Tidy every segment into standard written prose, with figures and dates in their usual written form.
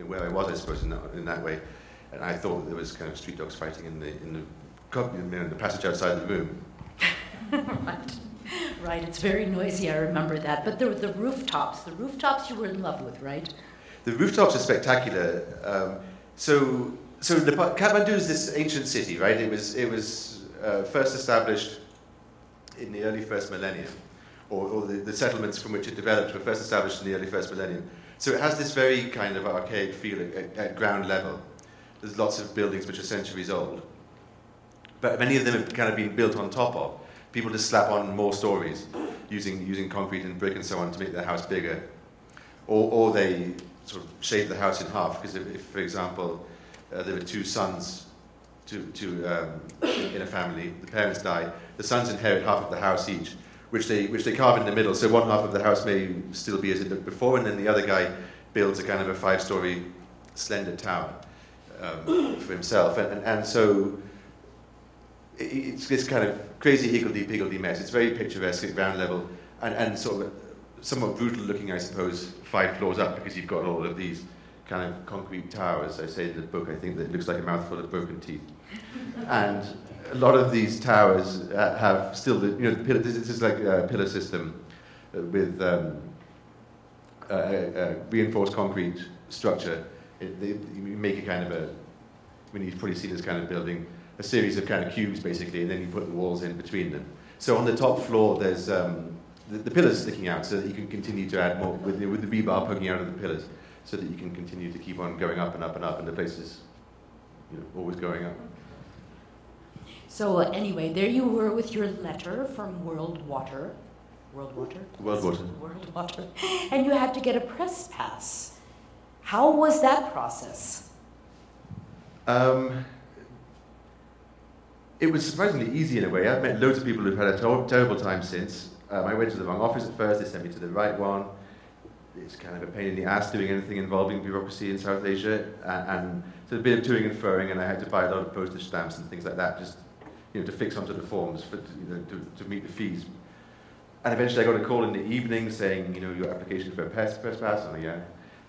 where I was, I suppose, in that way. And I thought there was kind of street dogs fighting in the passage outside the room. Right, it's very noisy, I remember that. But the rooftops you were in love with, right? The rooftops are spectacular. Kathmandu is this ancient city, right? It was first established in the early first millennium, or the settlements from which it developed were first established in the early first millennium. So it has this very kind of archaic feel at ground level. There's lots of buildings which are centuries old, but many of them have kind of been built on top of. People just slap on more stories using concrete and brick and so on to make their house bigger, or they sort of shave the house in half, because if for example, there were two sons in a family, the parents die, the sons inherit half of the house each, which they carve in the middle, so one half of the house may still be as it looked before, and then the other guy builds a kind of a 5-story slender tower for himself, and so it's this kind of crazy higgledy-piggledy mess. It's very picturesque at ground level, and sort of somewhat brutal looking, I suppose, 5 floors up, because you've got all of these kind of concrete towers. I say in the book, I think that it looks like a mouthful of broken teeth. And a lot of these towers have still, the pillar. This is like a pillar system with reinforced concrete structure. You make a kind of you've probably seen this kind of building, a series of kind of cubes basically, and then you put the walls in between them. So on the top floor, there's the pillars sticking out, so that you can continue to add more with the rebar poking out of the pillars, so that you can continue to keep on going up and up and up, and the place is always going up. So anyway, there you were with your letter from World Water, and you had to get a press pass. How was that process? It was surprisingly easy in a way. I've met loads of people who've had a terrible time since. I went to the wrong office at first, they sent me to the right one. It's kind of a pain in the ass doing anything involving bureaucracy in South Asia, and so a bit of toing and froing, and I had to buy a lot of postage stamps and things like that, just to fix onto the forms for, to meet the fees. And eventually I got a call in the evening saying, your application for a press pass,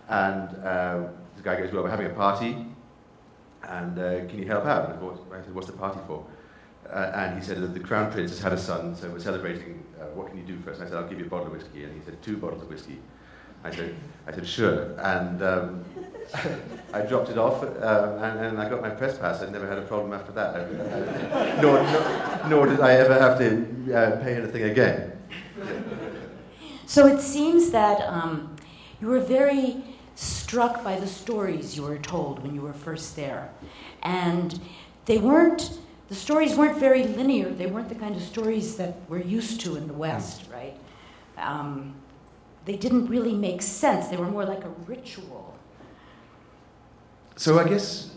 and the guy goes, well, we're having a party, and can you help out? And I said, what's the party for? And he said that the Crown Prince has had a son, so we're celebrating, what can you do for us? And I said, I'll give you a bottle of whiskey. And he said, 2 bottles of whiskey. I said, sure. And I dropped it off, and I got my press pass. I never had a problem after that. Nor did I ever have to pay anything again. So it seems that you were very struck by the stories you were told when you were first there. And the stories weren't very linear. They weren't the kind of stories that we're used to in the West, right? They didn't really make sense. They were more like a ritual. So I guess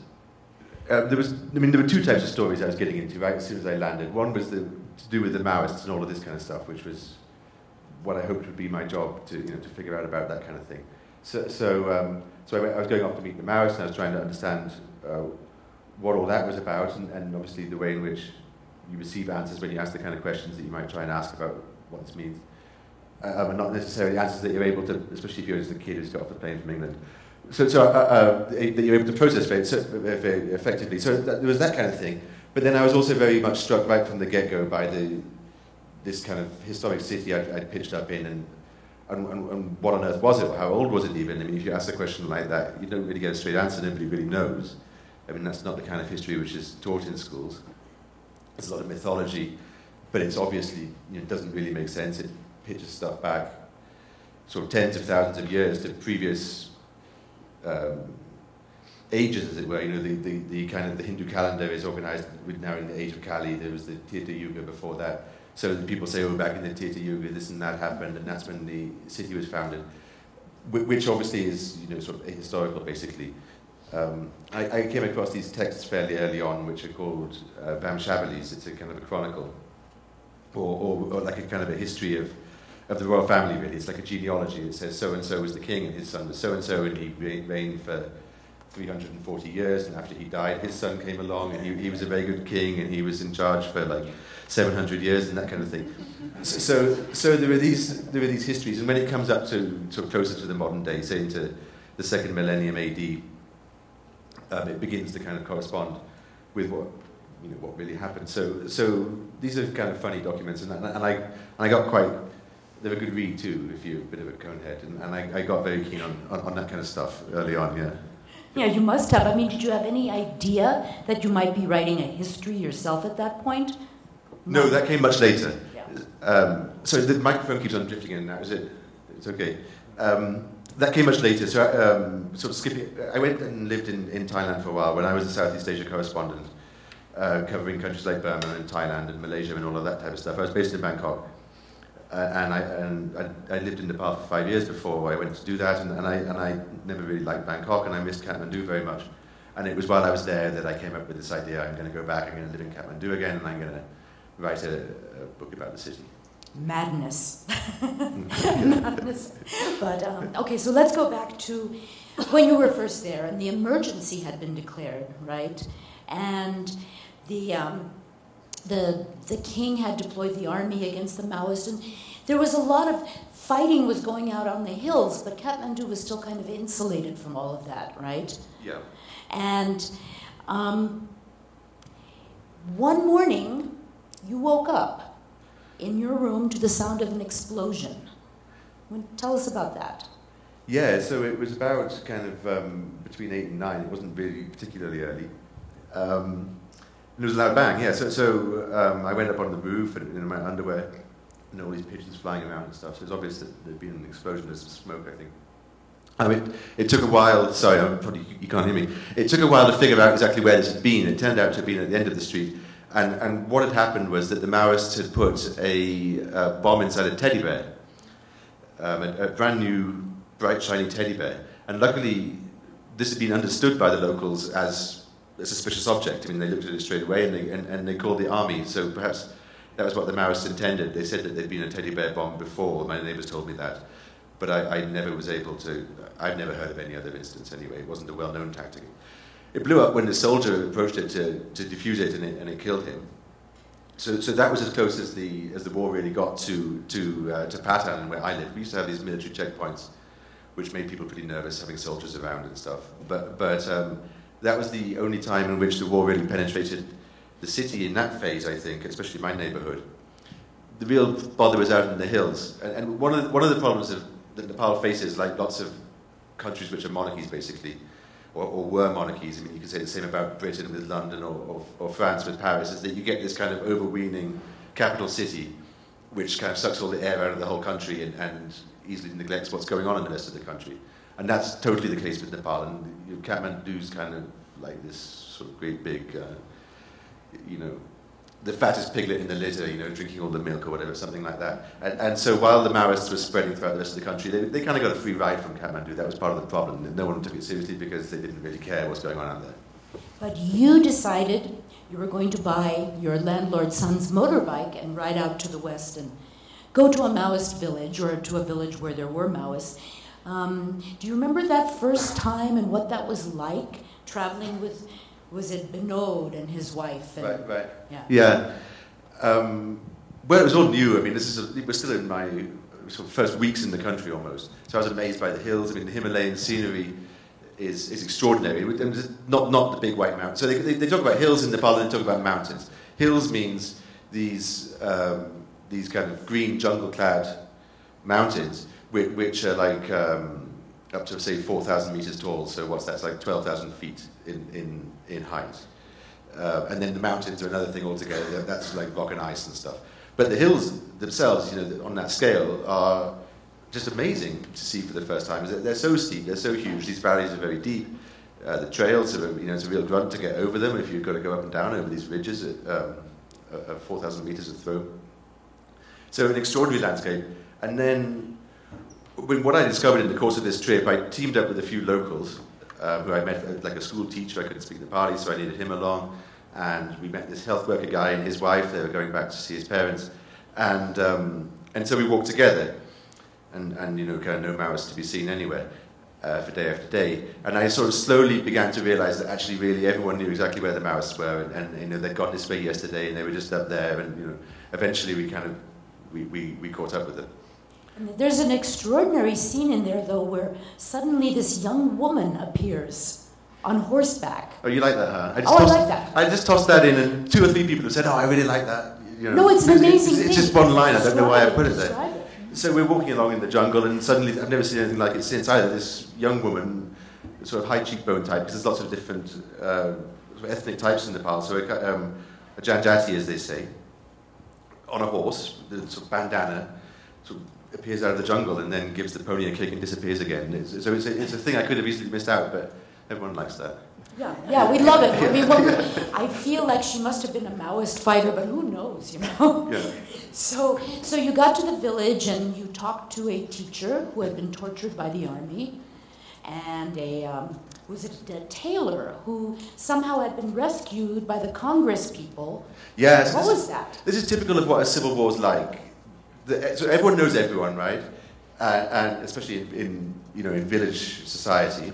there were 2 types of stories I was getting into right as soon as I landed. One was to do with the Maoists and all of this kind of stuff, which was what I hoped would be my job to figure out about that kind of thing. So I was going off to meet the Maoists, and I was trying to understand what all that was about, and obviously the way in which you receive answers when you ask the kind of questions that you might try and ask about what this means. And not necessarily answers that you're able to, especially if you're just a kid who's got off the plane from England. That you're able to process very effectively. So there was that kind of thing. But then I was also very much struck right from the get-go by this kind of historic city I'd pitched up in, and what on earth was it, or how old was it even? I mean, if you ask a question like that, you don't really get a straight answer, nobody really knows. I mean, that's not the kind of history which is taught in schools. There's a lot of mythology, but it's obviously, doesn't really make sense. It pitches stuff back sort of tens of thousands of years to previous ages, as it were. The kind of the Hindu calendar is organized now in the age of Kali. There was the Tirtha Yuga before that. So people say, oh, back in the Tirtha Yuga, this and that happened, and that's when the city was founded, which obviously is sort of ahistorical, basically. I came across these texts fairly early on, which are called Vamshabalis. It's a kind of a chronicle, or like a kind of a history of the royal family, really. It's like a genealogy. It says so-and-so was the king, and his son was so-and-so, and he reigned for 340 years, and after he died, his son came along, and he was a very good king, and he was in charge for like 700 years, and that kind of thing. So there are these histories, and when it comes up to sort of closer to the modern day, say into the the second millennium AD, it begins to kind of correspond with what really happened. So these are kind of funny documents, and I got quite. They're a good read too, if you're a bit of a conehead, and I got very keen on that kind of stuff early on. Yeah. Yeah, you must have. I mean, did you have any idea that you might be writing a history yourself at that point? No, that came much later. Yeah. So the microphone keeps on drifting in and out. Is it? It's okay. That came much later. So sort of skipping. I went and lived in Thailand for a while when I was a Southeast Asia correspondent, covering countries like Burma and Thailand and Malaysia and all of that type of stuff. I was based in Bangkok. And I lived in Nepal for 5 years before I went to do that, and I never really liked Bangkok, and I missed Kathmandu very much. And it was while I was there that I came up with this idea: I'm going to go back, I'm going to live in Kathmandu again, and I'm going to write a book about the city. Madness. Madness. But, okay, so let's go back to when you were first there, and the emergency had been declared, right? And the king had deployed the army against the Maoists, and there was a lot of fighting was going out on the hills, but Kathmandu was still kind of insulated from all of that, right? Yeah. And one morning, you woke up in your room to the sound of an explosion. Tell us about that. Yeah, so it was about kind of between 8 and 9. It wasn't really particularly early. It was a loud bang, yeah. So I went up on the roof in my underwear, and all these pigeons flying around and stuff. So it's obvious that there'd been an explosion. There's some smoke, I think. I mean, it took a while. Sorry, you can't hear me. It took a while to figure out exactly where this had been. It turned out to have been at the end of the street. And what had happened was that the Maoists had put a bomb inside a teddy bear, a brand new, bright, shiny teddy bear. And luckily, this had been understood by the locals as a suspicious object. I mean, they looked at it straight away, and they called the army. So perhaps that was what the Maoists intended. They said that there'd been a teddy bear bomb before. My neighbours told me that, but I never was able to. I've never heard of any other instance anyway. It wasn't a well-known tactic. It blew up when the soldier approached it to defuse it, and it killed him. So that was as close as the war really got to Patan, where I lived. We used to have these military checkpoints, which made people pretty nervous having soldiers around and stuff. But that was the only time in which the war really penetrated the city in that phase, I think, especially my neighborhood. The real bother was out in the hills. And one of the problems that Nepal faces, like lots of countries which are monarchies, basically, or were monarchies, I mean, you could say the same about Britain with London or France with Paris, is that you get this kind of overweening capital city which kind of sucks all the air out of the whole country and easily neglects what's going on in the rest of the country. And that's totally the case with Nepal. And Kathmandu's kind of like this sort of great big, the fattest piglet in the litter, drinking all the milk or whatever, something like that. And so while the Maoists were spreading throughout the rest of the country, they kind of got a free ride from Kathmandu. That was part of the problem. No one took it seriously because they didn't really care what's going on out there. But you decided you were going to buy your landlord's son's motorbike and ride out to the west and go to a Maoist village, or to a village where there were Maoists. Do you remember that first time and what that was like, traveling with, was it Binod and his wife? And, right. Yeah. Well, it was all new. I mean, it was still in my sort of first weeks in the country almost. So I was amazed by the hills. I mean, the Himalayan scenery is extraordinary. And not the big white mountains. So they talk about hills in Nepal and they talk about mountains. Hills means these kind of green jungle-clad mountains, which are like up to, say, 4,000 meters tall. So what's that? It's like 12,000 feet in height. And then the mountains are another thing altogether. That's like rock and ice and stuff. But the hills themselves, on that scale, are just amazing to see for the first time. They're so steep, they're so huge. These valleys are very deep. The trails are, it's a real grunt to get over them if you've got to go up and down over these ridges at 4,000 meters of throw. So an extraordinary landscape. And then, what I discovered in the course of this trip, I teamed up with a few locals who I met, like a school teacher. I couldn't speak Nepali, so I needed him along. And we met this health worker guy and his wife. They were going back to see his parents. And so we walked together. And kind of no Maoists to be seen anywhere for day after day. And I sort of slowly began to realize that actually really everyone knew exactly where the Maoists were. And they'd gone this way yesterday and they were just up there. And eventually we caught up with them. And there's an extraordinary scene in there, though, where suddenly this young woman appears on horseback. Oh, you like that, huh? I like that. I just tossed that in, and 2 or 3 people have said, "Oh, I really like that." You know, no, it's an amazing thing. It's just one line. I don't know why I put it there. Describe it. So we're walking along in the jungle, and suddenly, I've never seen anything like it since either. This young woman, sort of high cheekbone type, because there's lots of different sort of ethnic types in Nepal. So a Janjati, as they say, on a horse, the sort of bandana, sort of appears out of the jungle and then gives the pony a kick and disappears again. It's a thing I could have easily missed out, but everyone likes that. Yeah, we love it. I mean, I feel like she must have been a Maoist fighter, but who knows, you know? Yeah. So you got to the village and you talked to a teacher who had been tortured by the army, and was it a tailor who somehow had been rescued by the Congress people? Yes. What was that? This is typical of what a civil war is like. So everyone knows everyone, right? And especially in village society.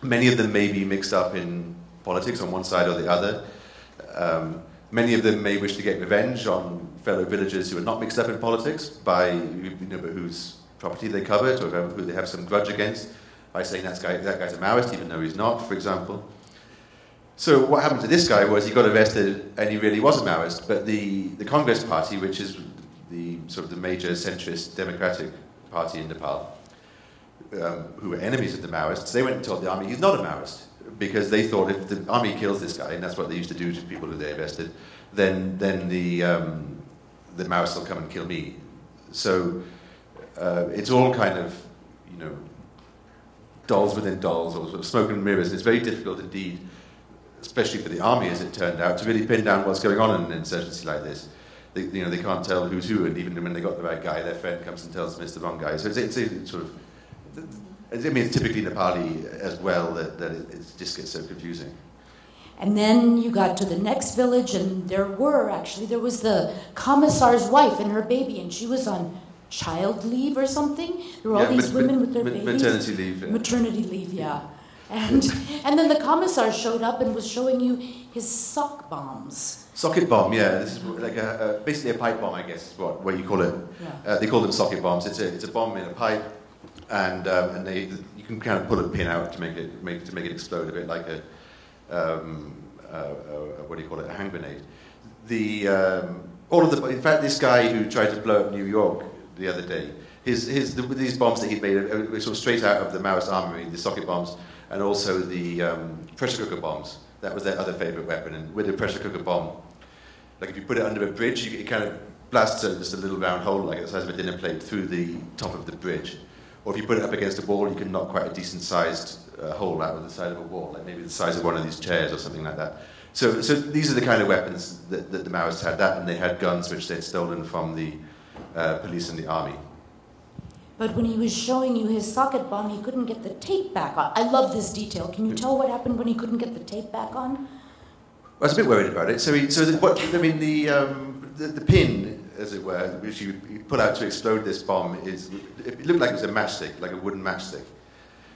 Many of them may be mixed up in politics on one side or the other. Many of them may wish to get revenge on fellow villagers who are not mixed up in politics by whose property they covet or who they have some grudge against, by saying that guy's a Maoist even though he's not, for example. So what happened to this guy was he got arrested and he really was a Maoist, but the Congress Party, which is the sort of the major centrist democratic party in Nepal, who were enemies of the Maoists, they went and told the army he's not a Maoist, because they thought if the army kills this guy, and that's what they used to do to people who they arrested, then the Maoists will come and kill me. So it's all kind of, dolls within dolls, or sort of smoke and mirrors, and it's very difficult indeed, especially for the army as it turned out, to really pin down what's going on in an insurgency like this. They can't tell who's who, and even when they got the right guy, their friend comes and tells them it's the wrong guy. So it's sort of, I mean, it's typically Nepali as well that it just gets so confusing. And then you got to the next village, and there was the commissar's wife and her baby, and she was on child leave or something. There were all these women with their babies. Maternity leave. Yeah. Maternity leave, yeah. And then the commissar showed up and was showing you his sock bombs. Socket bomb, yeah. This is like basically a pipe bomb, I guess, is what you call it. Yeah. They call them socket bombs. It's a bomb in a pipe, and you can kind of pull a pin out to make it explode a bit like a what do you call it? A hand grenade. In fact, this guy who tried to blow up New York the other day, these bombs that he'd made were sort of straight out of the Maoist armory, the socket bombs, and also the pressure cooker bombs. That was their other favorite weapon. And with a pressure cooker bomb, like if you put it under a bridge, it kind of blasts just a little round hole, like the size of a dinner plate, through the top of the bridge. Or if you put it up against a wall, you can knock quite a decent-sized hole out of the side of a wall, like maybe the size of one of these chairs or something like that. So these are the kind of weapons that the Maoists had. That, and they had guns which they'd stolen from the police and the army. But when he was showing you his socket bomb, he couldn't get the tape back on. I love this detail. Can you tell what happened when he couldn't get the tape back on? I was a bit worried about it. The pin, as it were, which you pull out to explode this bomb, it looked like it was a matchstick, like a wooden matchstick.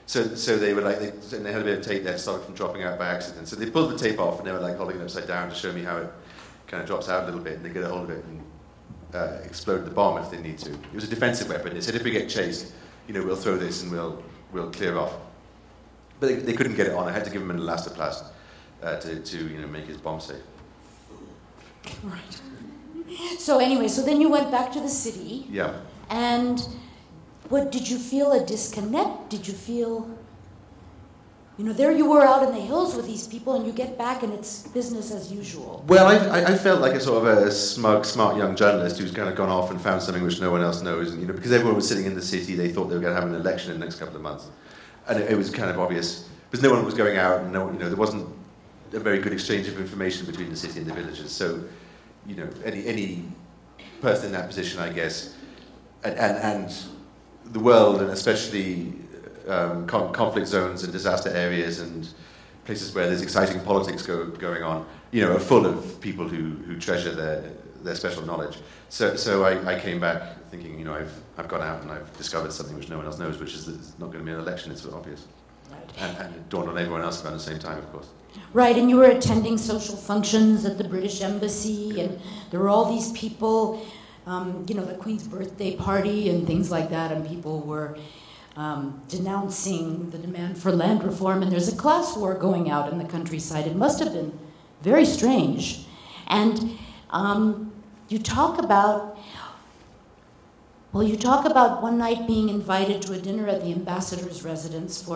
So they were and they had a bit of tape there to stop it from dropping out by accident. So they pulled the tape off, and they were like holding it upside down to show me how it kind of drops out a little bit, and they get a hold of it and explode the bomb if they need to. It was a defensive weapon. They said if we get chased, we'll throw this and we'll clear off. But they couldn't get it on. I had to give him an elastoplast to make his bomb safe. Right. So anyway, then you went back to the city. Yeah. And what did you feel a disconnect? Did you feel, there you were out in the hills with these people, and you get back and it's business as usual? Well, I felt like a sort of a smug, smart young journalist who's kind of gone off and found something which no one else knows. And, because everyone was sitting in the city, they thought they were going to have an election in the next couple of months. And it was kind of obvious, because no one was going out, and there wasn't a very good exchange of information between the city and the villages. So, any person in that position, I guess, and the world, and especially conflict zones and disaster areas and places where there's exciting politics going on, are full of people who treasure their special knowledge. So I came back thinking, I've gone out and I've discovered something which no one else knows, which is that it's not going to be an election. It's obvious. Right. And it dawned on everyone else around the same time, of course. Right, and you were attending social functions at the British Embassy, and there were all these people the Queen's birthday party and things like that, and people were denouncing the demand for land reform, and there's a class war going out in the countryside. It must have been very strange. And you talk about one night being invited to a dinner at the ambassador's residence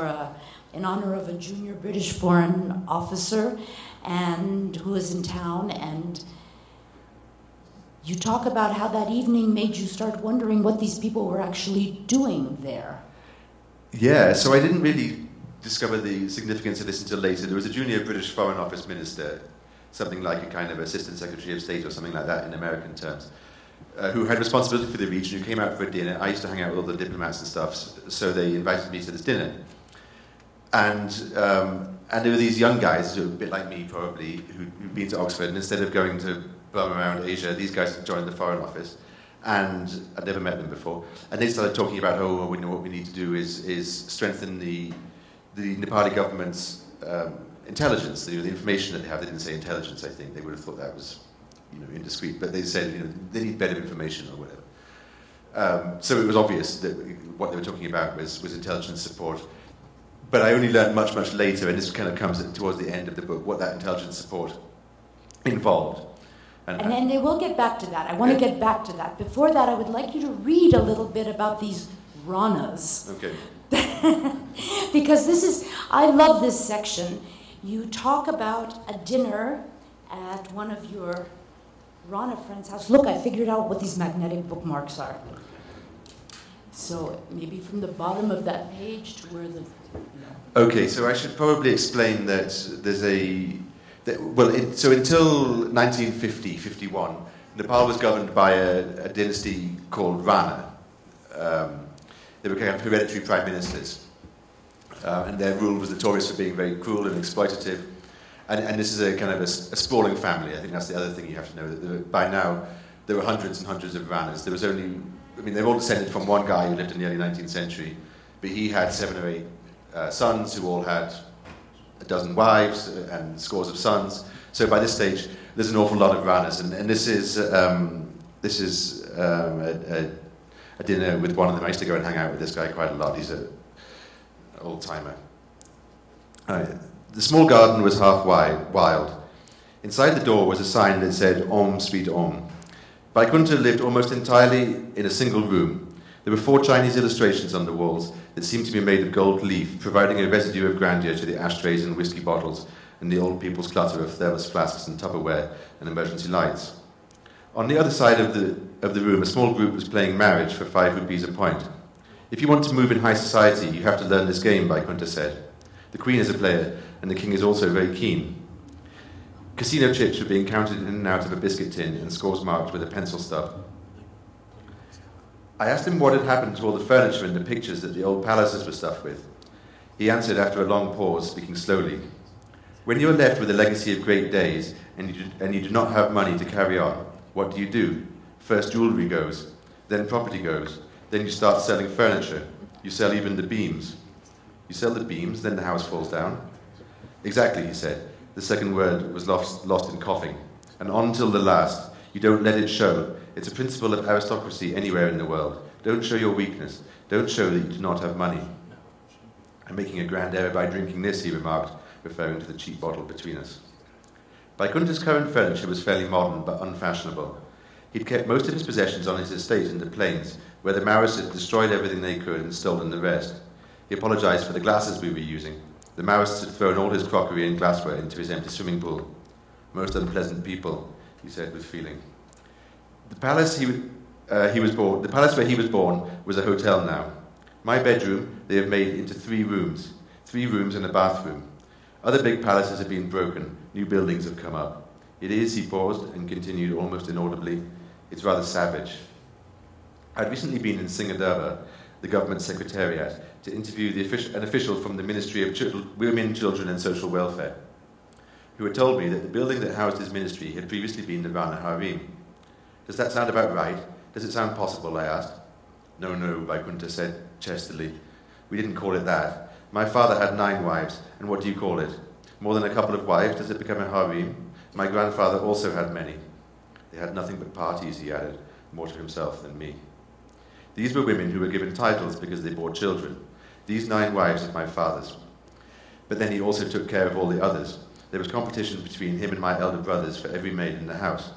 in honor of a junior British foreign officer and who was in town, and you talk about how that evening made you start wondering what these people were actually doing there. Yeah, so I didn't really discover the significance of this until later. There was a junior British Foreign Office minister, something like a kind of assistant secretary of state or something like that in American terms, who had responsibility for the region, who came out for a dinner. I used to hang out with all the diplomats and stuff, so they invited me to this dinner. And there were these young guys, who were a bit like me probably, who'd been to Oxford, and instead of going to bum around Asia, these guys had joined the Foreign Office, and I'd never met them before. And they started talking about, what we need to do is strengthen the Nepali government's intelligence, the information that they have. They didn't say intelligence, I think. They would have thought that was indiscreet, but they said they need better information or whatever. So it was obvious that what they were talking about was intelligence support. But I only learned much, much later, and this kind of comes towards the end of the book, what that intelligence support involved. And then they will get back to that. I want to get back to that. Before that, I would like you to read a little bit about these Ranas. Okay. Because I love this section. You talk about a dinner at one of your Rana friend's house. Look, I figured out what these magnetic bookmarks are. So maybe from the bottom of that page to where the... Okay, so I should probably explain that there's so until 1950, 51, Nepal was governed by a dynasty called Rana. They were kind of hereditary prime ministers. And their rule was notorious for being very cruel and exploitative. And this is a kind of a sprawling family. I think that's the other thing you have to know. That by now, there were hundreds and hundreds of Ranas. There was only... they're all descended from one guy who lived in the early 19th century. But he had 7 or 8 sons who all had a dozen wives and scores of sons. So by this stage, there's an awful lot of Ranas. And this is a dinner with one of them. I used to go and hang out with this guy quite a lot. He's an old-timer. The small garden was half wild. Inside the door was a sign that said, Om Sweet Om. Vaikunta lived almost entirely in a single room. There were 4 Chinese illustrations on the walls that seemed to be made of gold leaf, providing a residue of grandeur to the ashtrays and whiskey bottles and the old people's clutter of thermos flasks and Tupperware and emergency lights. On the other side of the room, a small group was playing marriage for 5 rupees a point. If you want to move in high society, you have to learn this game, Vaikunta said. The Queen is a player, and the King is also very keen. Casino chips were being counted in and out of a biscuit tin and scores marked with a pencil stub. I asked him what had happened to all the furniture and the pictures that the old palaces were stuffed with. He answered after a long pause, speaking slowly. When you are left with a legacy of great days and you do not have money to carry on, what do? First jewellery goes, then property goes, then you start selling furniture. You sell even the beams. You sell the beams, then the house falls down. Exactly, he said. The second word was lost in coughing. And on till the last. You don't let it show. It's a principle of aristocracy anywhere in the world. Don't show your weakness. Don't show that you do not have money. I'm making a grand error by drinking this, he remarked, referring to the cheap bottle between us. Vaikunta's current furniture was fairly modern but unfashionable. He'd kept most of his possessions on his estate in the plains, where the Maoists had destroyed everything they could and stolen the rest. He apologized for the glasses we were using. The Maoists had thrown all his crockery and glassware into his empty swimming pool. Most unpleasant people, he said with feeling. The palace where he was born was a hotel now. My bedroom they have made into 3 rooms. 3 rooms and a bathroom. Other big palaces have been broken. New buildings have come up. It is, he paused and continued almost inaudibly, it's rather savage. I'd recently been in Singadurba, the government secretariat, to interview an official from the Ministry of Women, Children and Social Welfare, who had told me that the building that housed his ministry had previously been the Rana Harem. Does that sound about right? Does it sound possible, I asked. No, Vaikunta said chestily. We didn't call it that. My father had 9 wives, and what do you call it? More than a couple of wives, does it become a harem? My grandfather also had many. They had nothing but parties, he added. more to himself than me. These were women who were given titles because they bore children. These 9 wives of my father's. But then he also took care of all the others. There was competition between him and my elder brothers for every maid in the house.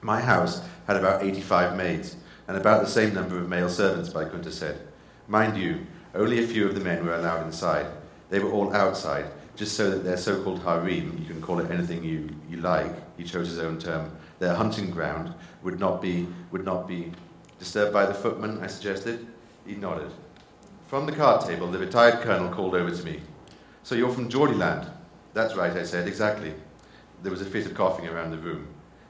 My house had about 85 maids, and about the same number of male servants, Vaikunta said. Mind you, only a few of the men were allowed inside. They were all outside, just so that their so-called harem, you can call it anything you like, he chose his own term, their hunting ground, would not be disturbed by the footman, I suggested. He nodded. From the card table, the retired colonel called over to me. So you're from Geordieland? That's right, I said, exactly. There was a fit of coughing around the room.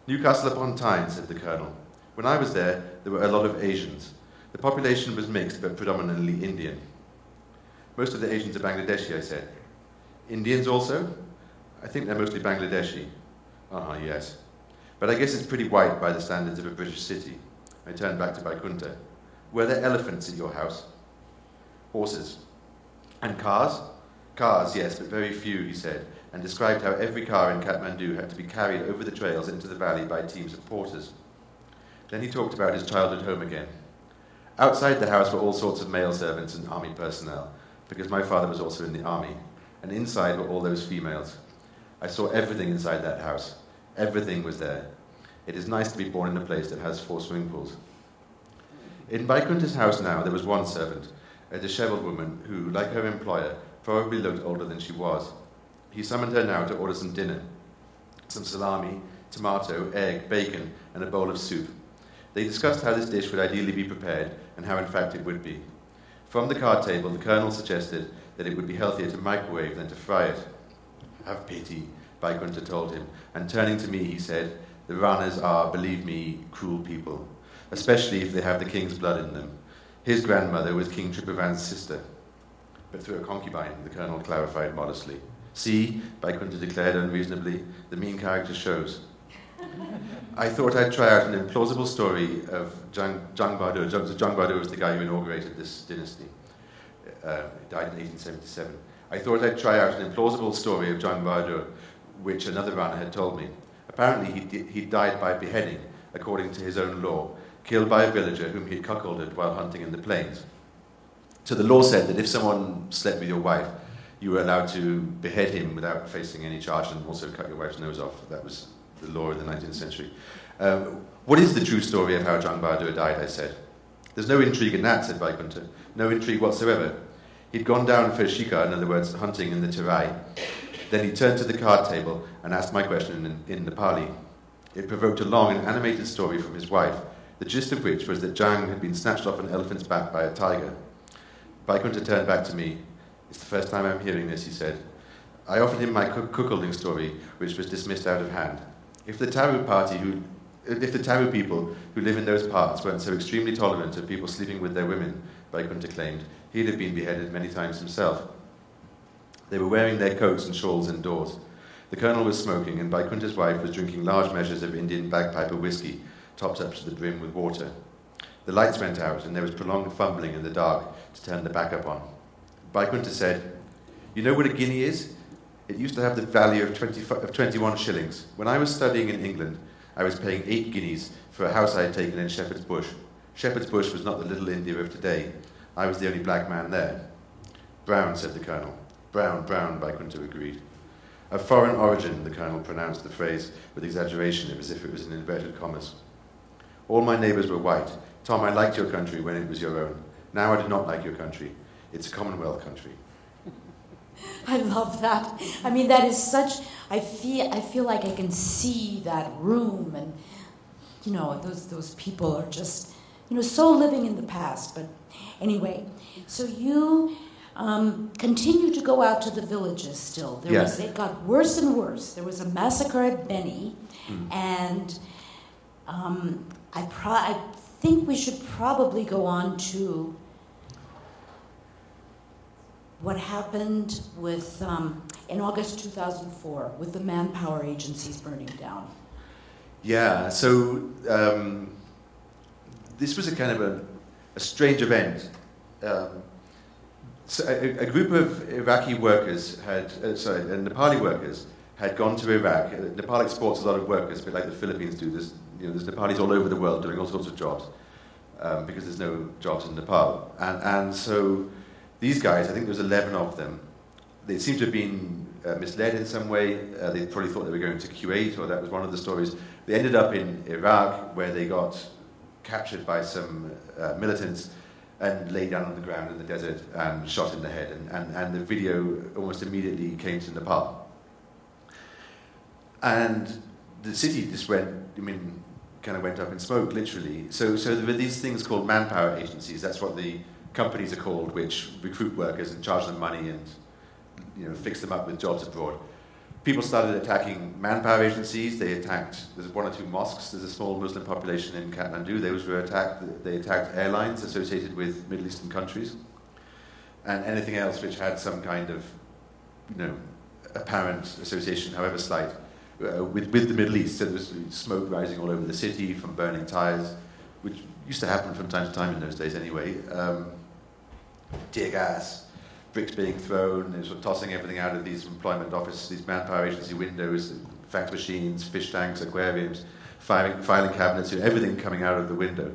Newcastle upon Tyne, said the colonel. When I was there were a lot of Asians. The population was mixed, but predominantly Indian. Most of the Asians are Bangladeshi, I said. Indians also? I think they're mostly Bangladeshi. Yes. But I guess it's pretty white by the standards of a British city. I turned back to Vaikunta. Were there elephants at your house? Horses. And cars? Cars, yes, but very few, he said, and described how every car in Kathmandu had to be carried over the trails into the valley by teams of porters. Then he talked about his childhood home again. Outside the house were all sorts of male servants and army personnel, because my father was also in the army, and inside were all those females. I saw everything inside that house. Everything was there. It is nice to be born in a place that has 4 swimming pools. In Vaikunta's house now, there was one servant, a dishevelled woman who, like her employer, probably looked older than she was. He summoned her now to order some dinner. Some salami, tomato, egg, bacon, and a bowl of soup. They discussed how this dish would ideally be prepared, and how in fact it would be. From the card table, the colonel suggested that it would be healthier to microwave than to fry it. Have pity, Vaikunta told him, and turning to me, he said, the Ranas are, believe me, cruel people, especially if they have the king's blood in them. His grandmother was King Tripuvan's sister, but through a concubine, the colonel clarified modestly. See, Vaikunta declared unreasonably, the mean character shows. I thought I'd try out an implausible story of Jang Bahadur. Jang Bahadur was the guy who inaugurated this dynasty. He died in 1877. I thought I'd try out an implausible story of Jang Bahadur, which another Rana had told me. Apparently he died by beheading, according to his own law, killed by a villager whom he had cuckolded while hunting in the plains. So the law said that if someone slept with your wife, you were allowed to behead him without facing any charge and also cut your wife's nose off. That was the law in the 19th century. What is the true story of how Jang Bahadur died, I said. There's no intrigue in that, said Vaikunta. No intrigue whatsoever. He'd gone down for shikar, in other words, hunting in the Terai. Then he turned to the card table and asked my question in Nepali. It provoked a long and animated story from his wife, the gist of which was that Jang had been snatched off an elephant's back by a tiger. Vaikunta turned back to me. It's the first time I'm hearing this, he said. I offered him my cuckolding story, which was dismissed out of hand. If the Taru people who live in those parts weren't so extremely tolerant of people sleeping with their women, Vaikunta claimed, he'd have been beheaded many times himself. They were wearing their coats and shawls indoors. The colonel was smoking, and Vaikunta's wife was drinking large measures of Indian bagpiper whiskey, topped up to the brim with water. The lights went out, and there was prolonged fumbling in the dark to turn the backup on. Vaikunta said, you know what a guinea is? It used to have the value of 21 shillings. When I was studying in England, I was paying 8 guineas for a house I had taken in Shepherd's Bush. Shepherd's Bush was not the little India of today. I was the only black man there. Brown, said the colonel. Brown, Vaikunta agreed. Of foreign origin, the colonel pronounced the phrase with exaggeration, as if it was in inverted commas. All my neighbours were white. Tom, I liked your country when it was your own. Now I do not like your country. It's a Commonwealth country. I love that. I mean, that is such. I feel like I can see that room, and you know, those people are just, you know, so living in the past. But anyway, so you continue to go out to the villages still. It got worse and worse. There was a massacre at Beni, and I think we should probably go on to what happened with in August 2004 with the manpower agencies burning down. Yeah, so this was a kind of a strange event. So a group of Iraqi workers Nepali workers had gone to Iraq. Nepal exports a lot of workers, a bit like the Philippines do. There's there's Nepalis all over the world doing all sorts of jobs because there's no jobs in Nepal. And so these guys, I think there was 11 of them, they seem to have been misled in some way. They probably thought they were going to Kuwait, or that was one of the stories. They ended up in Iraq, where they got captured by some militants and laid down on the ground in the desert and shot in the head. And the video almost immediately came to Nepal. And the city just went, kind of went up in smoke, literally. So there were these things called manpower agencies. That's what the companies are called, which recruit workers and charge them money and fix them up with jobs abroad. People started attacking manpower agencies. They attacked, there's one or two mosques. There's a small Muslim population in Kathmandu. Those were attacked. They attacked airlines associated with Middle Eastern countries and anything else which had some kind of, apparent association, however slight, with the Middle East. So there was smoke rising all over the city from burning tires, which used to happen from time to time in those days anyway. Tear gas, bricks being thrown, sort of tossing everything out of these employment offices, these manpower agency windows, fax machines, fish tanks, aquariums, filing cabinets, everything coming out of the window.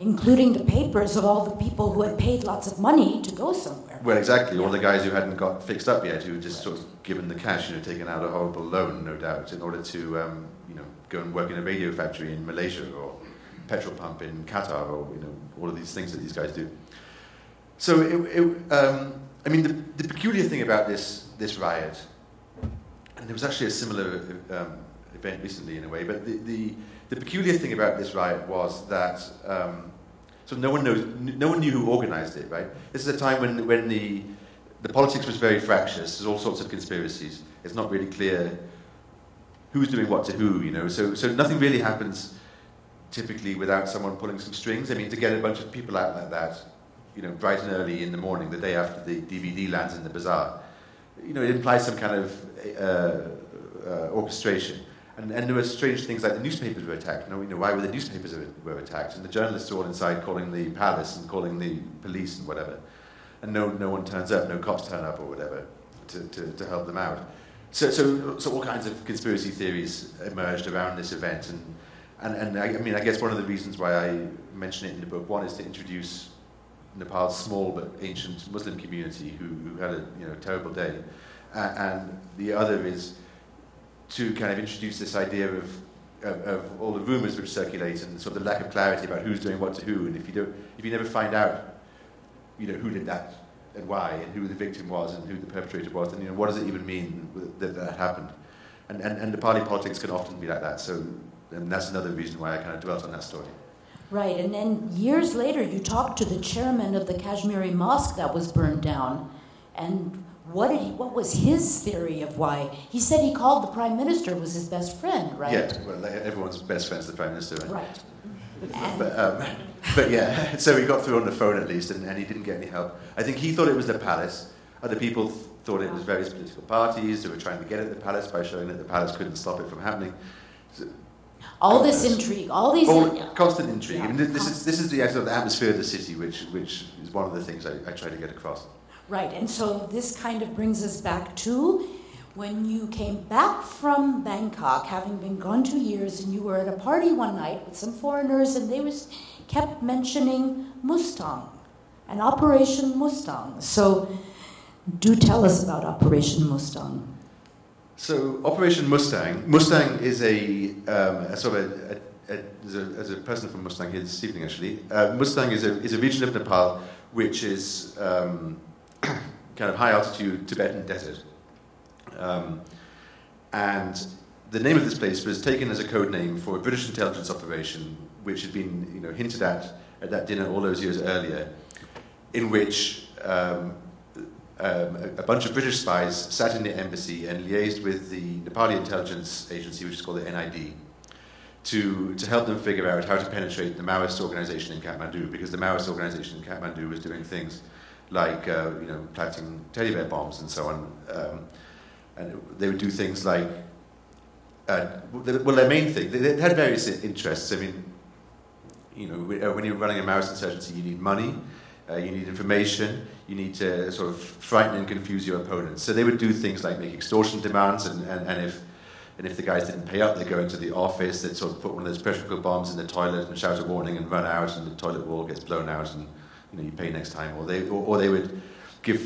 Including the papers of all the people who had paid lots of money to go somewhere. Well, exactly. All the guys who hadn't got fixed up yet, who were just sort of given the cash, taken out a horrible loan, no doubt, in order to go and work in a radio factory in Malaysia or petrol pump in Qatar, or all of these things that these guys do. So, the peculiar thing about this riot, and there was actually a similar event recently in a way, but the peculiar thing about this riot was that so no one knew who organized it, right? This is a time when the politics was very fractious. There's all sorts of conspiracies. It's not really clear who's doing what to who, So nothing really happens typically without someone pulling some strings. To get a bunch of people out like that, bright and early in the morning, the day after the DVD lands in the bazaar, it implies some kind of orchestration. And there were strange things like the newspapers were attacked. Why were the newspapers were attacked? And the journalists are all inside calling the palace and calling the police and whatever. And no one turns up, no cops turn up or whatever to help them out. So all kinds of conspiracy theories emerged around this event. And I guess one of the reasons why I mention it in the book, one is to introduce Nepal's small but ancient Muslim community who had a terrible day, and the other is to kind of introduce this idea of all the rumours which circulate and sort of the lack of clarity about who's doing what to who, and if you never find out, who did that and why, and who the victim was and who the perpetrator was, then what does it even mean that happened? And Nepali politics can often be like that. So, and that's another reason why I kind of dwelt on that story. Right, and then years later, you talked to the chairman of the Kashmiri mosque that was burned down, and what was his theory of why? He said he called the prime minister, was his best friend, right? Yeah, well, everyone's best friend's the prime minister, right? Right. But yeah, so he got through on the phone at least, and he didn't get any help. I think he thought it was the palace. Other people thought it was various political parties who were trying to get at the palace by showing that the palace couldn't stop it from happening. So, all this intrigue, all these... constant intrigue. Yeah. This is the sort of atmosphere of the city, which is one of the things I try to get across. Right, and so this kind of brings us back to when you came back from Bangkok, having been gone 2 years, and you were at a party one night with some foreigners, and they kept mentioning Mustang, and Operation Mustang. So do tell us about Operation Mustang. So Operation Mustang is a sort of as a person from Mustang here this evening actually. Mustang is a region of Nepal which is kind of high altitude Tibetan desert, and the name of this place was taken as a code name for a British intelligence operation which had been hinted at that dinner all those years earlier, in which a bunch of British spies sat in the embassy and liaised with the Nepali intelligence agency, which is called the NID, to help them figure out how to penetrate the Maoist organization in Kathmandu, because the Maoist organization in Kathmandu was doing things like planting teddy bear bombs and so on. And they would do things like, their main thing, they had various interests. I mean, when you're running a Maoist insurgency, you need money, you need information, you need to sort of frighten and confuse your opponents. So they would do things like make extortion demands, and and if the guys didn't pay up, they'd go into the office, they'd sort of put one of those pressure cooker bombs in the toilet and shout a warning and run out, and the toilet wall gets blown out, and you pay next time. Or they would give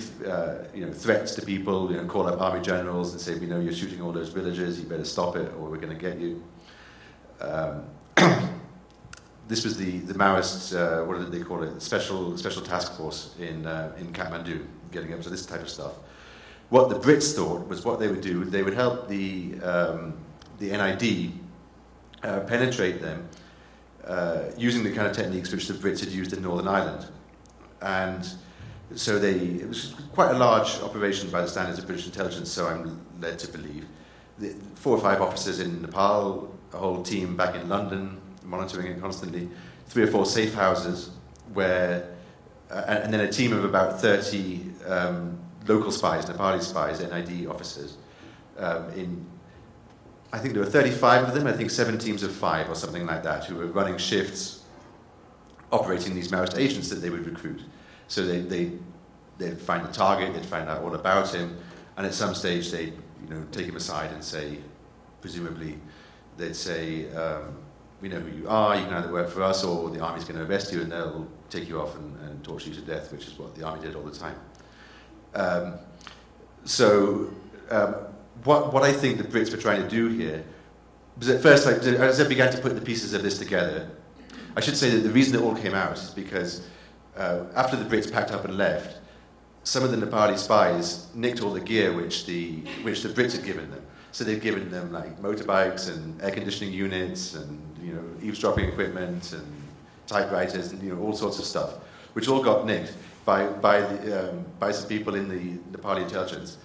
threats to people, call up army generals and say, we know you're shooting all those villagers, you better stop it, or we're going to get you. This was the Maoist, what did they call it? Special task force in Kathmandu, getting up to this type of stuff. What the Brits thought was what they would do, they would help the NID penetrate them using the kind of techniques which the Brits had used in Northern Ireland. And so it was quite a large operation by the standards of British intelligence, so I'm led to believe. 4 or 5 officers in Nepal, a whole team back in London, monitoring it constantly, 3 or 4 safe houses, where, and then a team of about 30 local spies, Nepali spies, NID officers. I think there were 35 of them, I think 7 teams of 5 or something like that, who were running shifts, operating these Maoist agents that they would recruit. So they'd find a target, they'd find out all about him, and at some stage they'd take him aside and say, presumably, they'd say, we know who you are, you can either work for us or the army's going to arrest you and they'll take you off and torture you to death, which is what the army did all the time. What I think the Brits were trying to do here was at first, as I began to put the pieces of this together, I should say that the reason it all came out is because after the Brits packed up and left, some of the Nepali spies nicked all the gear which the Brits had given them. So they'd given them like motorbikes and air conditioning units and eavesdropping equipment and typewriters and all sorts of stuff, which all got nicked by some people in the Nepali intelligence,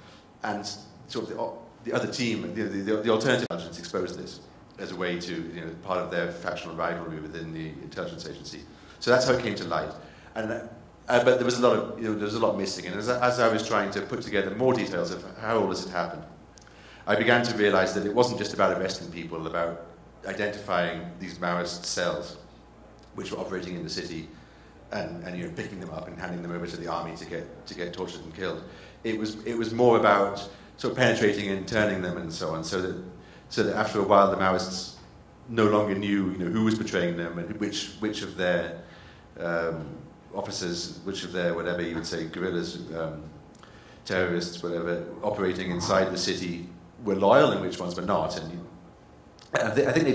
and sort of the other team, the alternative intelligence, exposed this as a way to part of their factional rivalry within the intelligence agency. So that's how it came to light. And but there was a lot missing, and as I was trying to put together more details of how all this had happened, I began to realize that it wasn't just about arresting people, about identifying these Maoist cells which were operating in the city and picking them up and handing them over to the army to get tortured and killed. It was more about sort of penetrating and turning them and so on, so that after a while the Maoists no longer knew who was betraying them and which of their officers, which of their whatever you would say guerrillas, terrorists, whatever, operating inside the city were loyal and which ones were not. And I think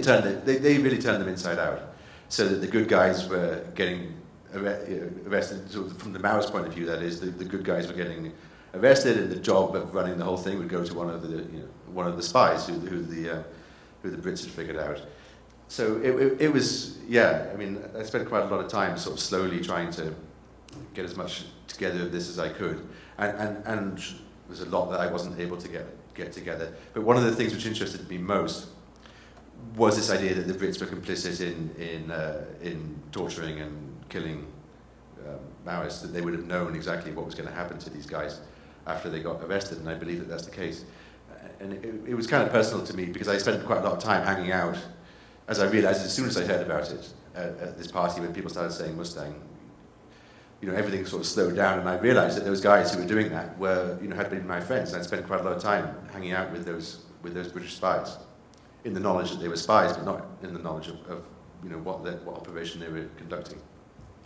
they really turned them inside out, so that the good guys were getting arrested. So from the Maoist point of view, that is, the good guys were getting arrested, and the job of running the whole thing would go to one of the spies who the Brits had figured out. So it was, yeah. I mean, I spent quite a lot of time sort of slowly trying to get as much together of this as I could, and there's a lot that I wasn't able to get together. But one of the things which interested me most was this idea that the Brits were complicit in torturing and killing Maoists, that they would have known exactly what was going to happen to these guys after they got arrested, and I believe that that's the case. And it was kind of personal to me because I spent quite a lot of time hanging out, as I realized as soon as I heard about it at this party when people started saying Mustang, everything sort of slowed down, and I realized that those guys who were doing that were, had been my friends, and I'd spent quite a lot of time hanging out with those British spies, in the knowledge that they were spies, but not in the knowledge of what operation they were conducting.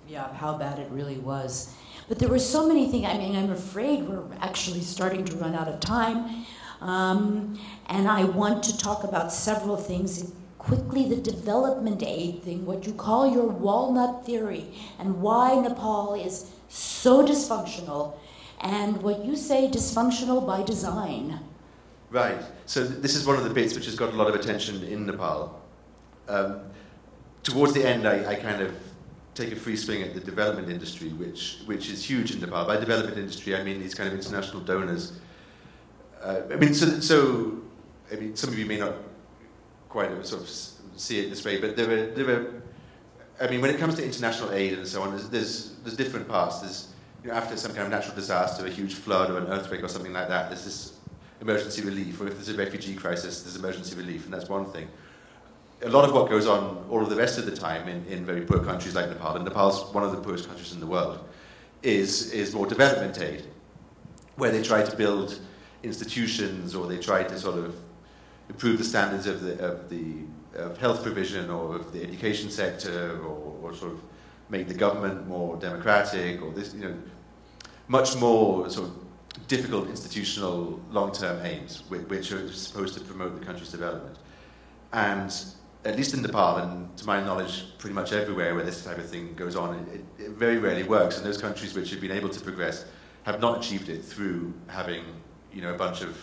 Yeah, how bad it really was. But there were so many things. I mean, I'm afraid we're actually starting to run out of time. And I want to talk about several things. Quickly, the development aid thing, what you call your walnut theory, and why Nepal is so dysfunctional, and what you say dysfunctional by design. Right. So this is one of the bits which has got a lot of attention in Nepal. Towards the end, I kind of take a free swing at the development industry, which is huge in Nepal. By development industry, I mean these kind of international donors. So some of you may not quite sort of see it this way, but there were. I mean, when it comes to international aid and so on, there's different parts. There's after some kind of natural disaster, a huge flood or an earthquake or something like that, there's this emergency relief, or if there's a refugee crisis, there's emergency relief, and that's one thing. A lot of what goes on all of the rest of the time in very poor countries like Nepal, and Nepal's one of the poorest countries in the world, is more development aid, where they try to build institutions, or they try to sort of improve the standards of health provision or of the education sector, or sort of make the government more democratic, or this, much more sort of difficult institutional long-term aims, which are supposed to promote the country's development. And at least in Nepal, and to my knowledge, pretty much everywhere where this type of thing goes on, it very rarely works. And those countries which have been able to progress have not achieved it through having, a bunch of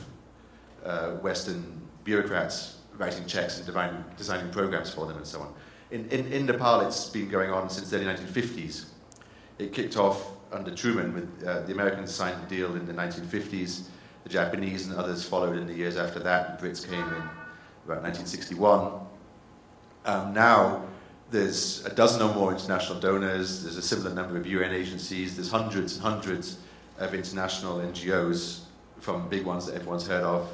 Western bureaucrats writing checks and designing programs for them and so on. In Nepal, it's been going on since the early 1950s. It kicked off under Truman with the Americans signed a deal in the 1950s. The Japanese and others followed in the years after that. The Brits came in about 1961. Now there's a dozen or more international donors. There's a similar number of UN agencies. There's hundreds and hundreds of international NGOs, from big ones that everyone's heard of,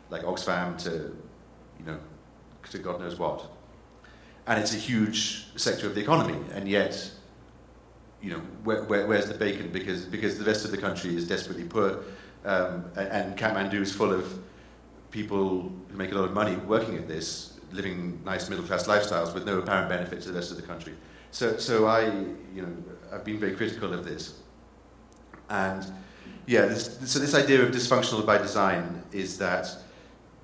like Oxfam, to God knows what. And it's a huge sector of the economy, and yet, where's the bacon? Because the rest of the country is desperately poor, and Kathmandu is full of people who make a lot of money working at this, living nice middle-class lifestyles with no apparent benefit to the rest of the country. So I've been very critical of this. And yeah, this idea of dysfunctional by design is that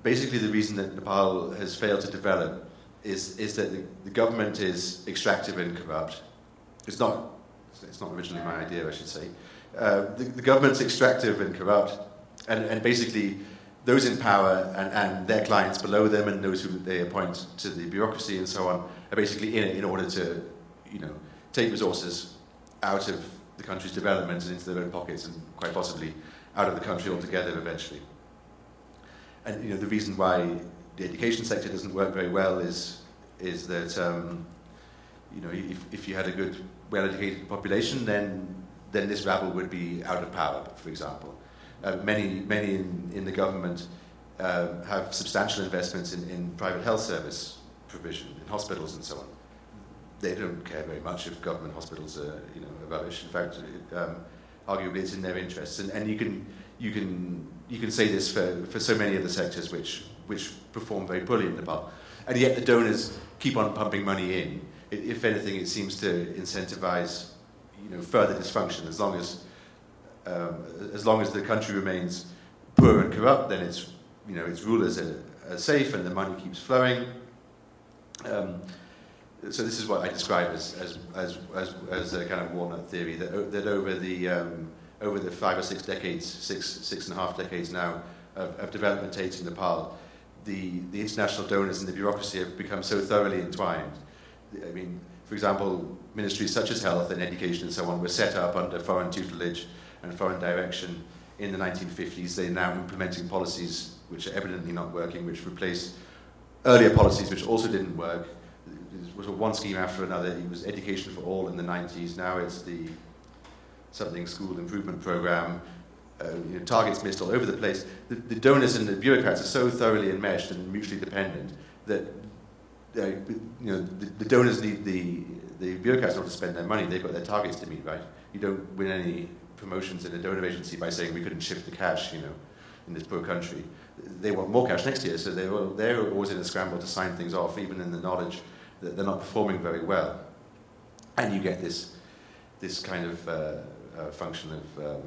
basically the reason that Nepal has failed to develop is that the government is extractive and corrupt. It's not originally my idea, I should say. The government's extractive and corrupt, and basically those in power and their clients below them and those who they appoint to the bureaucracy and so on are basically in it in order to, take resources out of the country's development and into their own pockets, and quite possibly out of the country altogether eventually. And the reason why the education sector doesn't work very well is that if you had a good, well-educated population, then this rabble would be out of power, for example. Many in the government have substantial investments in private health service provision, in hospitals and so on. They don't care very much if government hospitals are rubbish. In fact, arguably it's in their interests. And you can say this for so many of the sectors which perform very poorly in Nepal. And yet the donors keep on pumping money in. If anything, it seems to incentivize further dysfunction. As long as the country remains poor and corrupt, then its rulers are safe and the money keeps flowing. So this is what I describe as a kind of walnut theory, that over the 5 or 6 decades, six and a half decades now of development aid in Nepal, the international donors and the bureaucracy have become so thoroughly entwined. I mean, for example, ministries such as health and education and so on were set up under foreign tutelage and foreign direction in the 1950s. They're now implementing policies which are evidently not working, which replace earlier policies which also didn't work. It was one scheme after another. It was education for all in the 90s. Now it's the something school improvement program. Targets missed all over the place. The donors and the bureaucrats are so thoroughly enmeshed and mutually dependent that the donors need the bureaucrats in order to spend their money. They've got their targets to meet, right? You don't win any promotions in a donor agency by saying we couldn't shift the cash, in this poor country. They want more cash next year, so they're always in a scramble to sign things off, even in the knowledge that they're not performing very well. And you get this kind of function of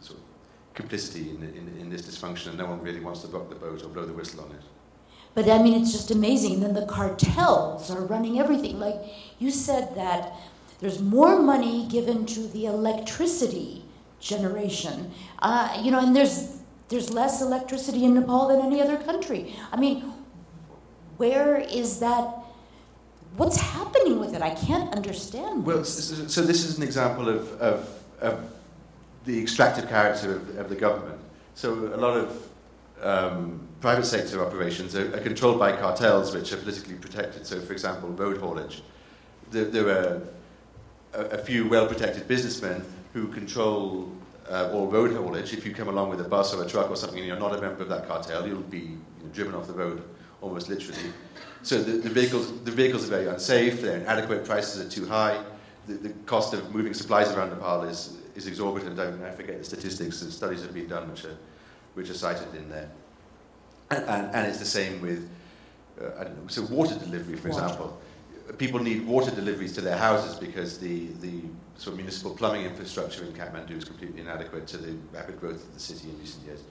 sort of complicity in this dysfunction, and no one really wants to rock the boat or blow the whistle on it. But I mean, it's just amazing. And then the cartels are running everything. Like you said that there's more money given to the electricity generation, and there's less electricity in Nepal than any other country. I mean, where is that? What's happening with it? I can't understand. Well, so this is an example of the extractive character of the government. So a lot of private sector operations are controlled by cartels which are politically protected. So, for example, road haulage. There are a few well-protected businessmen who control all road haulage. If you come along with a bus or a truck or something and you're not a member of that cartel, you'll be driven off the road almost literally. So the vehicles are very unsafe, they're inadequate, prices are too high, the cost of moving supplies around Nepal is exorbitant. I forget the statistics, the studies have been done which are cited in there. and it's the same with, I don't know, so water delivery, for example. People need water deliveries to their houses because the sort of municipal plumbing infrastructure in Kathmandu is completely inadequate to the rapid growth of the city in recent years.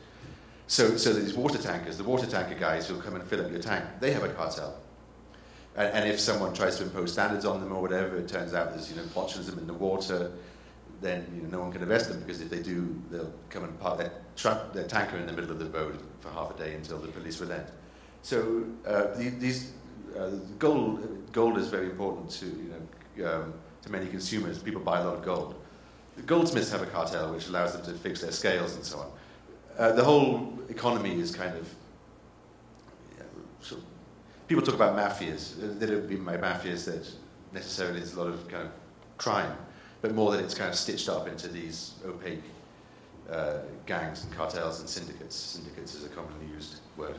So these water tankers, the water tanker guys who'll come and fill up your tank, they have a cartel. And if someone tries to impose standards on them or whatever, it turns out there's botulism in the water, then no one can arrest them, because if they do, they'll come and park their tanker in the middle of the road for half a day until the police relent. So gold is very important to many consumers. People buy a lot of gold. The goldsmiths have a cartel which allows them to fix their scales and so on. The whole economy is kind of, people talk about mafias. They don't mean by mafias that necessarily there's a lot of kind of crime, but more that it's kind of stitched up into these opaque gangs and cartels and syndicates. Syndicates is a commonly used word.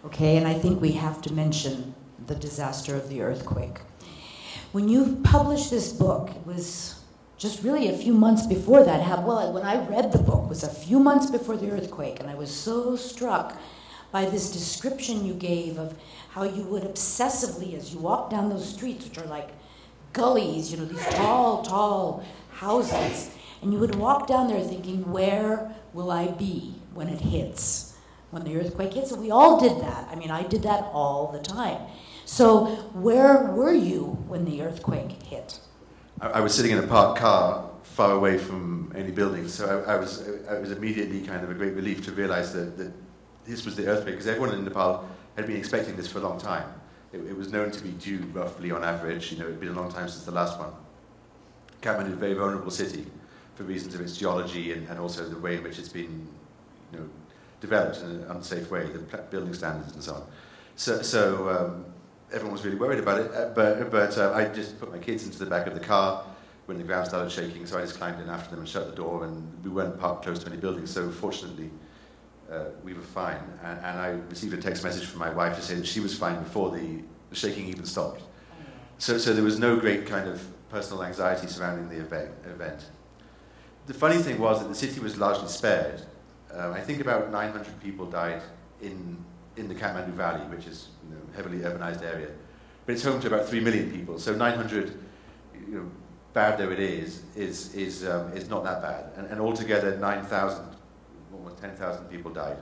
Okay, and I think we have to mention the disaster of the earthquake. When you published this book, it was just really a few months before that. When I read the book, it was a few months before the earthquake, and I was so struck by this description you gave of how you would obsessively, as you walk down those streets, which are like gullies, these tall, tall houses, and you would walk down there thinking, where will I be when it hits, when the earthquake hits? And we all did that. I mean, I did that all the time. So where were you when the earthquake hit? I was sitting in a parked car far away from any buildings, so I was immediately kind of a great relief to realize that this was the earthquake, because everyone in Nepal had been expecting this for a long time. It was known to be due roughly on average. It had been a long time since the last one. Kathmandu is a very vulnerable city for reasons of its geology and also the way in which it's been developed in an unsafe way, the building standards and so on. So everyone was really worried about it, but I just put my kids into the back of the car when the ground started shaking, so I just climbed in after them and shut the door, and we weren't parked close to any buildings, so fortunately we were fine. And I received a text message from my wife to say that she was fine before the shaking even stopped. So there was no great kind of personal anxiety surrounding the event. The funny thing was that the city was largely spared. I think about 900 people died in the Kathmandu Valley, which is a heavily urbanized area. But it's home to about 3 million people, so 900, bad though it is not that bad. And altogether, 9,000, almost 10,000 people died.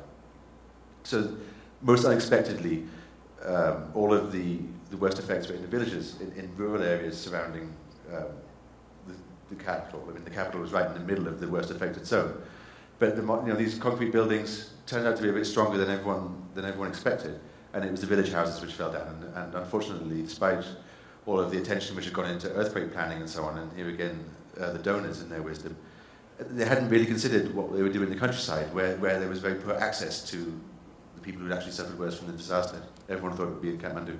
So most unexpectedly, all of the worst effects were in the villages, in rural areas surrounding the capital. I mean, the capital was right in the middle of the worst affected zone. But these concrete buildings turned out to be a bit stronger than everyone expected, and it was the village houses which fell down. And unfortunately, despite all of the attention which had gone into earthquake planning and so on, and here again, the donors in their wisdom, they hadn't really considered what they would do in the countryside, where there was very poor access to the people who had actually suffered worse from the disaster. Everyone thought it would be in Kathmandu.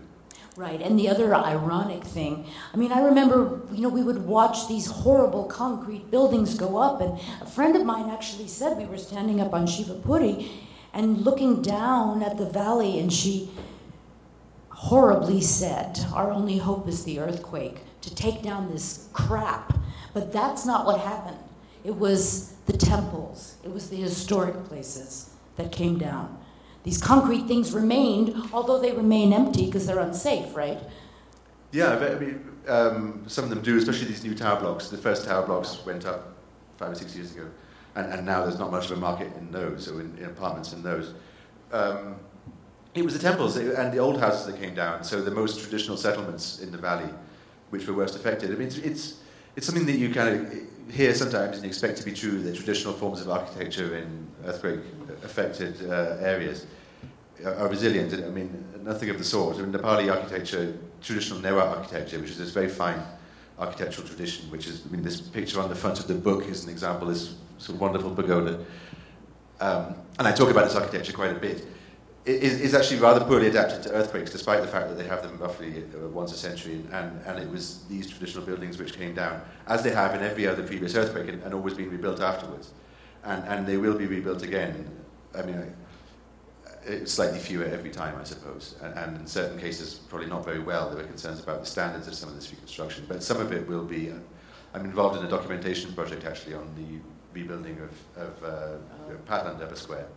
Right, and the other ironic thing, I remember, we would watch these horrible concrete buildings go up, and a friend of mine actually said, we were standing up on Shivapuri and looking down at the valley, and she horribly said, our only hope is the earthquake, to take down this crap. But that's not what happened. It was the temples, it was the historic places that came down. These concrete things remained, although they remain empty because they're unsafe, right? Yeah, some of them do, especially these new tower blocks. The first tower blocks went up 5 or 6 years ago, and now there's not much of a market in those, or in apartments in those. It was the temples and the old houses that came down, so the most traditional settlements in the valley, which were worst affected. It's something that you kind of hear sometimes and you expect to be true, the traditional forms of architecture in earthquake-affected areas are resilient. Nothing of the sort. Nepali architecture, traditional Nehru architecture, which is this very fine architectural tradition, which is, this picture on the front of the book is an example of this sort of wonderful pagoda. And I talk about this architecture quite a bit. Is actually rather poorly adapted to earthquakes, despite the fact that they have them roughly once a century, and it was these traditional buildings which came down, as they have in every other previous earthquake, and always been rebuilt afterwards. And they will be rebuilt again. Slightly fewer every time, I suppose, and in certain cases, probably not very well. There are concerns about the standards of some of this reconstruction, but some of it will be. I'm involved in a documentation project, actually, on the rebuilding of Kathmandu Upper Square,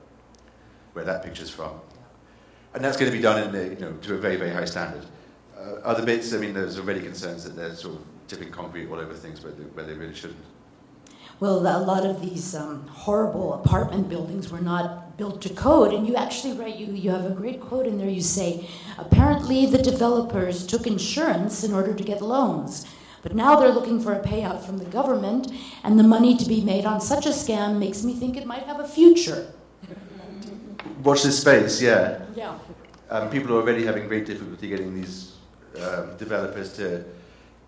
where that picture's from. And that's going to be done in to a very, very high standard. Other bits, I mean, there's already concerns that they're sort of tipping concrete all over things where they really shouldn't. Well, a lot of these horrible apartment buildings were not built to code, and you actually write, you have a great quote in there, you say, apparently the developers took insurance in order to get loans, but now they're looking for a payout from the government, and the money to be made on such a scam makes me think it might have a future. Watch this space, yeah. Yeah. People are already having great difficulty getting these developers to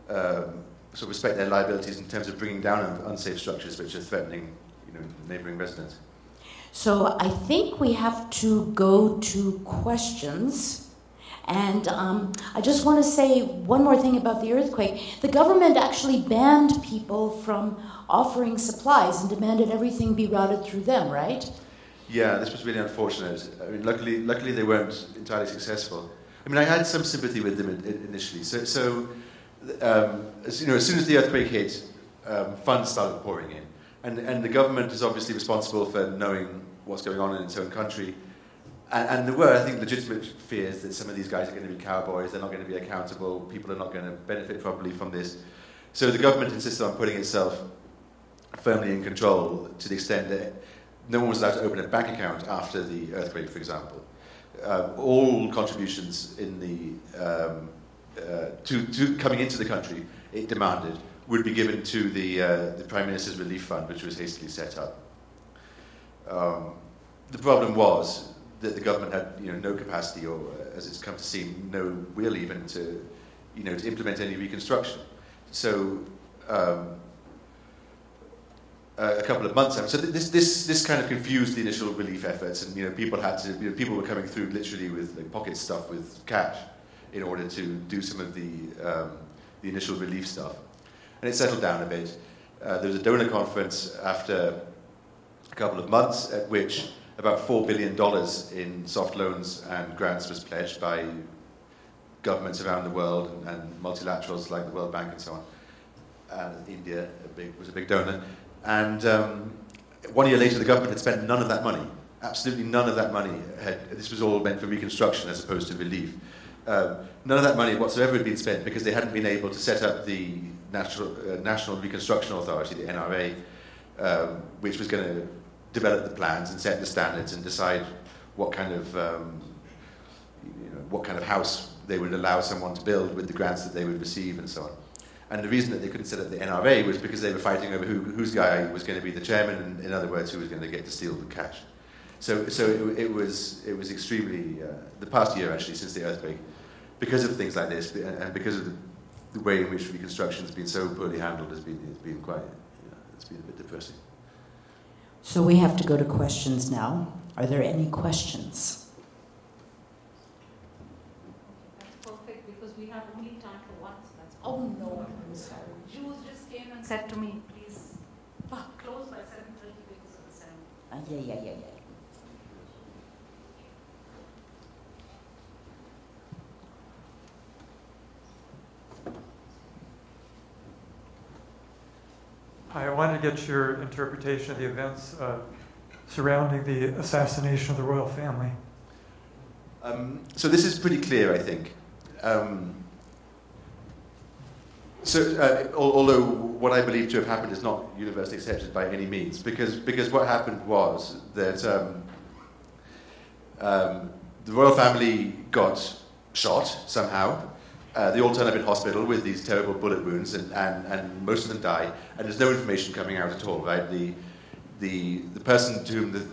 sort of respect their liabilities in terms of bringing down unsafe structures which are threatening, neighbouring residents. So I think we have to go to questions. And I just want to say one more thing about the earthquake. The government actually banned people from offering supplies and demanded everything be routed through them, right? Yeah, this was really unfortunate. I mean, luckily they weren't entirely successful. I mean, I had some sympathy with them initially. As soon as the earthquake hit, funds started pouring in. And the government is obviously responsible for knowing what's going on in its own country. And there were, I think, legitimate fears that some of these guys are going to be cowboys, they're not going to be accountable, people are not going to benefit properly from this. So the government insisted on putting itself firmly in control to the extent that no one was allowed to open a bank account after the earthquake, for example. All contributions in to coming into the country, it demanded, would be given to the Prime Minister's Relief Fund, which was hastily set up. The problem was that the government had no capacity, or as it's come to seem, no will even to implement any reconstruction. So a couple of months after, so this kind of confused the initial relief efforts, and people had to people were coming through literally with pockets stuffed with cash in order to do some of the initial relief stuff, and it settled down a bit. There was a donor conference after a couple of months at which about $4 billion in soft loans and grants was pledged by governments around the world and multilaterals like the World Bank and so on. And India was a big donor. And 1 year later, the government had spent none of that money. Absolutely none of that money. This was all meant for reconstruction as opposed to relief. None of that money whatsoever had been spent because they hadn't been able to set up the National Reconstruction Authority, the NRA, which was going to develop the plans and set the standards and decide what kind of house they would allow someone to build with the grants that they would receive and so on. And the reason that they couldn't set up the NRA was because they were fighting over whose guy was going to be the chairman, and in other words, who was going to get to steal the cash. So it was extremely the past year actually since the earthquake, because of things like this and because of the way in which reconstruction has been so poorly handled, it's been quite it's been a bit depressing. So we have to go to questions now. Are there any questions? That's perfect because we have only time for one. So that's Oh no, I'm sorry. Jules just came and said to me, please close by 7:30 because of the ceremony. Yeah. I wanted to get your interpretation of the events surrounding the assassination of the royal family. So this is pretty clear, I think. Although what I believe to have happened is not universally accepted by any means, because what happened was that the royal family got shot somehow. They all turn up in hospital with these terrible bullet wounds, and most of them die. And there's no information coming out at all, right? The person to whom the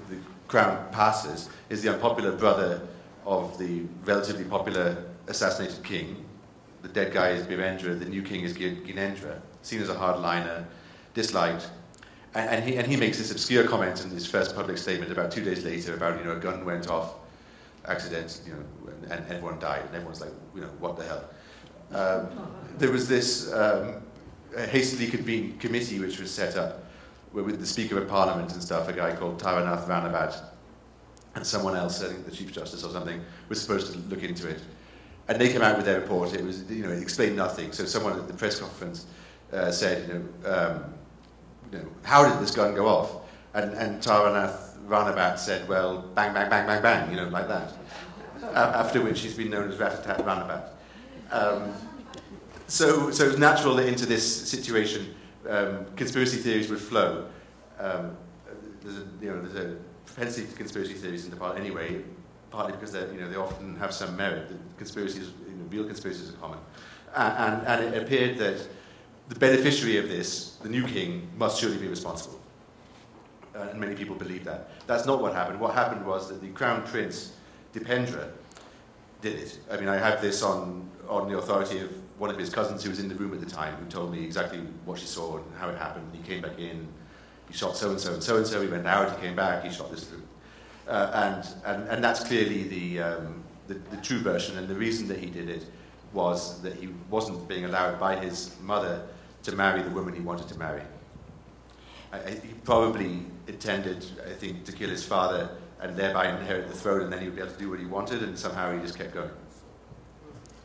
crown passes is the unpopular brother of the relatively popular assassinated king. The dead guy is Birendra, the new king is Gyanendra, seen as a hardliner, disliked. And he makes this obscure comment in his first public statement about 2 days later about, a gun went off, accident, and everyone died. And everyone's like, what the hell? There was this hastily convened committee which was set up with the Speaker of Parliament and stuff, a guy called Taranath Ranabat, and someone else, I think the Chief Justice or something, was supposed to look into it. And they came out with their report. It was, it explained nothing. So someone at the press conference said, how did this gun go off? And Taranath Ranabat said, well, bang, bang, bang, bang, bang, like that. after which he's been known as Rat-a-tat Roundabout. So it was natural that into this situation, conspiracy theories would flow. There's a propensity to conspiracy theories in Nepal anyway, partly because they often have some merit. The conspiracies, real conspiracies are common, and it appeared that the beneficiary of this, the new king, must surely be responsible. And many people believe that. That's not what happened. What happened was that the crown prince, Dipendra, did it. I mean, I have this on the authority of one of his cousins who was in the room at the time, who told me exactly what she saw and how it happened. He came back in, he shot so-and-so and so-and-so, he went out, he came back, he shot this through. And that's clearly the true version, and the reason that he did it was that he wasn't being allowed by his mother to marry the woman he wanted to marry. He probably intended, I think, to kill his father and thereby inherit the throne, and then he would be able to do what he wanted, and somehow he just kept going.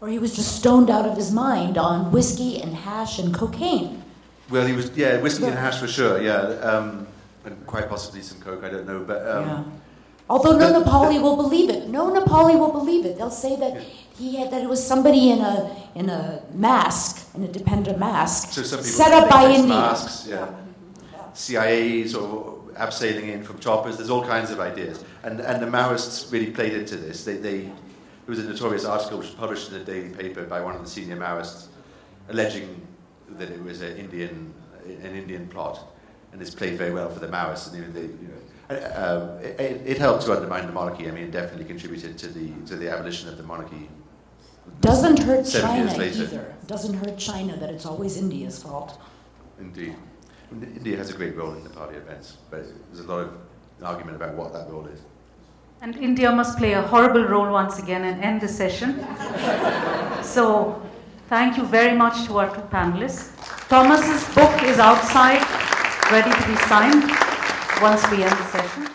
Or he was just stoned out of his mind on whiskey and hash and cocaine. Well, he was, whiskey and hash for sure, and quite possibly some coke, I don't know, but... yeah. Although no Nepali will believe it. No Nepali will believe it. They'll say that that it was somebody in a mask, in a Dipendra mask, so some people set up by Indians. Masks, CIA sort of abseiling in from choppers. There's all kinds of ideas, and the Maoists really played into this. There was a notorious article which was published in a daily paper by one of the senior Maoists, alleging that it was an Indian plot, and this played very well for the Maoists. And it helped to undermine the monarchy. I mean, it definitely contributed to the abolition of the monarchy. Doesn't hurt 7 China years later. either. Doesn't hurt China that it's always India's fault. Indeed. India has a great role in the party events, but there's a lot of argument about what that role is. And India must play a horrible role once again and end the session. So, thank you very much to our two panelists. Thomas's book is outside, ready to be signed once we end the session.